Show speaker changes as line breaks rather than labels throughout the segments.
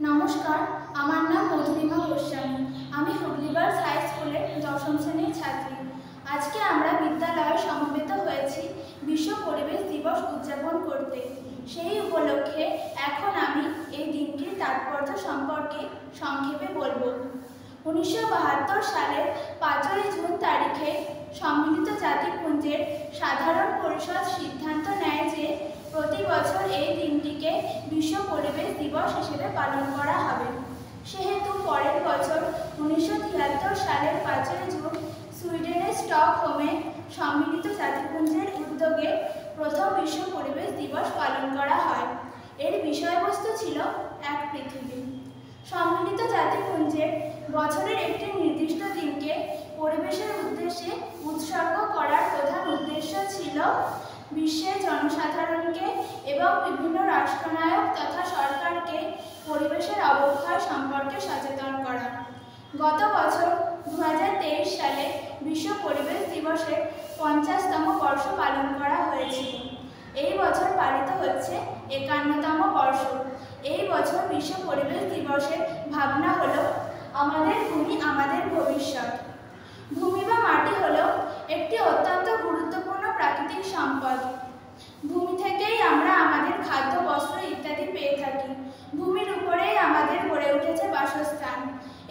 নমস্কার, আমার নাম মধুরিমা গোস্বামী। আমি হুগলি গার্লস হাই স্কুলের দশম শ্রেণীর ছাত্রী। আজকে আমরা বিদ্যালয়ে সমবেত হয়েছি বিশ্ব পরিবেশ দিবস উদযাপন করতে। সেই উপলক্ষে এখন আমি এই দিনটির তাৎপর্য সম্পর্কে সংক্ষেপে বলবো। 1972 সালের 5ই জুন তারিখে সম্মিলিত জাতিপুঞ্জের সাধারণ পরিষদ সিদ্ধান্ত নেয় যে প্রতি বছর এই দিনটিকে বিশ্ব পরিবেশ দিবস হিসেবে পালন করা হবে। সেহেতু পরের বছর 1973 সালের 5ই জুন সুইডেনের স্টকহোমে সম্মিলিত জাতিপুঞ্জের উদ্যোগে প্রথম বিশ্ব পরিবেশ দিবস পালন করা হয়। এর বিষয়বস্তু ছিল এক পৃথিবী। সম্মিলিত জাতিপুঞ্জের বছরের একটি নির্দিষ্ট দিনকে পরিবেশের উদ্দেশ্যে উৎসর্গ করার প্রধান উদ্দেশ্য ছিল বিশ্বের জনসাধারণকে এবং বিভিন্ন রাষ্ট্রনায়ক তথা সরকারকে পরিবেশের অবক্ষয় সম্পর্কে সচেতন করা। গত বছর 2023 সালে বিশ্ব পরিবেশ দিবসের 50তম বর্ষ পালন করা হয়েছিল। এই বছর পালিত হচ্ছে 51তম বর্ষ। এই বছর বিশ্ব পরিবেশ দিবসের ভাবনা হলো আমাদের ভূমি আমাদের ভবিষ্যৎ। ভূমি বা মাটি হলো একটি অত্যন্ত গুরুত্বপূর্ণ প্রাকৃতিক সম্পদ। ভূমি থেকেই আমরা আমাদের খাদ্য, বস্ত্র ইত্যাদি পেয়ে থাকি। ভূমির উপরেই আমাদের গড়ে উঠেছে বাসস্থান।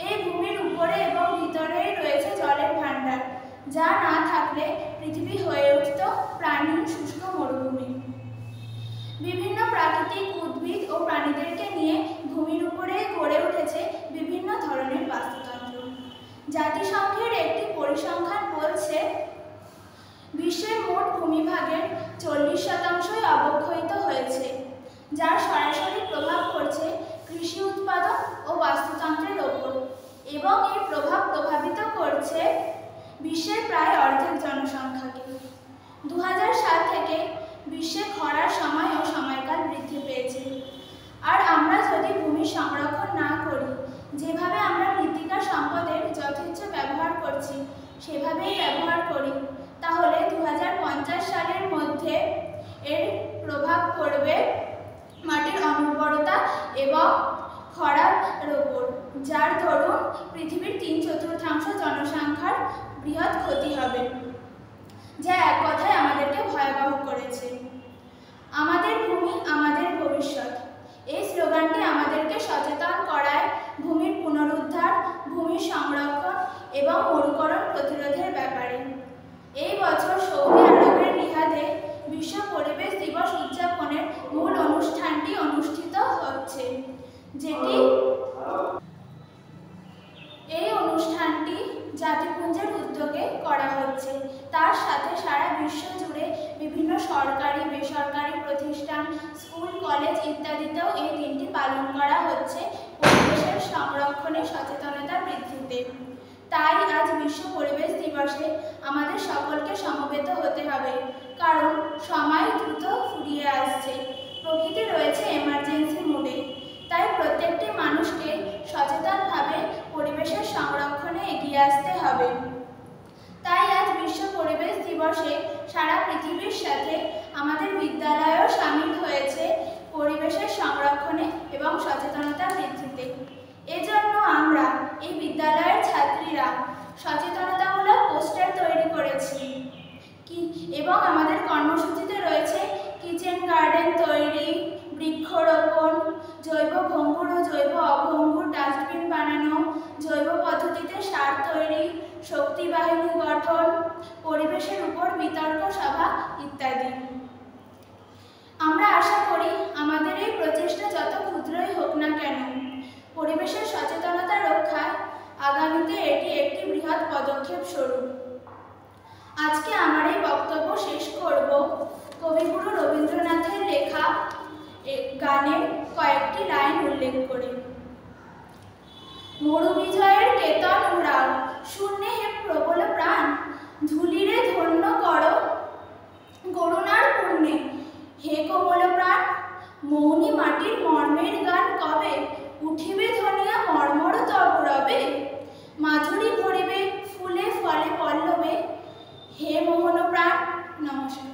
এই ভূমির উপরে এবং ভিতরেই রয়েছে জলের ভাণ্ডার, যা না থাকলে পৃথিবী হয়ে উঠত প্রাণীহীন শুষ্ক মরুভূমি। বিভিন্ন প্রাকৃতিক উদ্ভিদ ও প্রাণীদেরকে নিয়ে ভূমির উপরে গড়ে উঠেছে বিভিন্ন ধরনের বাস্তুতন্ত্র। জাতিসংঘের একটি পরিসংখ্যান বলছে বিশ্বের মোট ভূমিভাগের 40% অবক্ষয়িত হয়েছে, যার সরাসরি প্রভাব পড়ছে কৃষি উৎপাদন ও বাস্তুতন্ত্রের ওপর, এবং এর প্রভাব প্রভাবিত করছে বিশ্বের প্রায় অর্ধেক জনসংখ্যাকে। 2000 সাল থেকে বিশ্বে খরার সময় ও সময়কাল বৃদ্ধি পেয়েছে। আর আমরা যদি ভূমি সংরক্ষণ না করি, যেভাবে আমরা মৃত্তিকা সম্পদের যথেচ্ছ ব্যবহার করছি সেভাবেই ব্যবহার করি, তাহলে 2050 সালের মধ্যে এর প্রভাব পড়বে মাটির অনুর্বরতা এবং খরার ওপর, যার দরুন পৃথিবীর 3/4 জনসংখ্যার বৃহৎ ক্ষতি হবে, যা এক কথায় আমাদেরকে ভয়াবহ করেছে। আমাদের ভূমি আমাদের ভবিষ্যৎ, এই স্লোগানটি আমাদেরকে সচেতন করায় ভূমির পুনরুদ্ধার, ভূমির সংরক্ষণ এবং মরুকরণ প্রতিরোধের ব্যাপারে। এই বছর সৌদি আরবের রিয়াদে বিশ্ব পরিবেশ দিবস উদযাপনের মূল অনুষ্ঠানটি অনুষ্ঠিত হচ্ছে, এই অনুষ্ঠানটি জাতিপুঞ্জের উদ্যোগে করা হচ্ছে। তার সাথে সারা বিশ্ব জুড়ে বিভিন্ন সরকারি, বেসরকারি প্রতিষ্ঠান, স্কুল, কলেজ ইত্যাদিতেও এই দিনটি পালন করা হচ্ছে পরিবেশের সংরক্ষণে সচেতনতা বৃদ্ধিতে। তাই আজ বিশ্ব পরিবেশ দিবসে আমাদের সকলকে সমবেত হতে হবে, কারণ সময় দ্রুত ফুরিয়ে আসছে। প্রকৃতি রয়েছে এমার্জেন্সি মোডে। তাই প্রত্যেকটি মানুষকে সচেতনভাবে পরিবেশের সংরক্ষণে এগিয়ে আসতে হবে। তাই আজ বিশ্ব পরিবেশ দিবসে সারা পৃথিবীর সাথে আমাদের বিদ্যালয়ও সামিল হয়েছে পরিবেশের সংরক্ষণে এবং সচেতনতা বৃদ্ধিতে। এজন্য আমরা এই বিদ্যালয়ের ছাত্রীরা সচেতনতামূলক পোস্টার তৈরি করেছি এবং আমাদের কর্মসূচিতে রয়েছে কিচেন গার্ডেন তৈরি, বৃক্ষরোপণ, জৈব ভঙ্গুর ও জৈব অভঙ্গুর ডাস্টবিন বানানো, জৈব পদ্ধতিতে সার তৈরি, শক্তি বাহিনী গঠন, পরিবেশের উপর বিতর্ক সভা ইত্যাদি। আমরা আশা করি আমাদের এই প্রচেষ্টা যত ক্ষুদ্রই হোক না কেন, পরিবেশের সচেতনতা রক্ষায় আগামীতে এটি একটি বৃহৎ পদক্ষেপ স্বরূপ। আজকে আমার এই বক্তব্য শেষ করব কবিগুরু রবীন্দ্রনাথের লেখা গানের কয়েকটি লাইন উল্লেখ করে। মরু বিজয়ের কেতন উড়াও, শূন্যে হে প্রবল প্রাণ, ধুলিরে ধন্য করো করুণার পুণ্যে, হে কোমল প্রাণ, মৌনি মাটির মর্মের গান কবে উঠিবে ধনিয়া মর্মর তব রবে, মাধুরী ভরিবে ফুলে ফলে পল্লবে, হে মোহন প্রাণ। নমস্কার।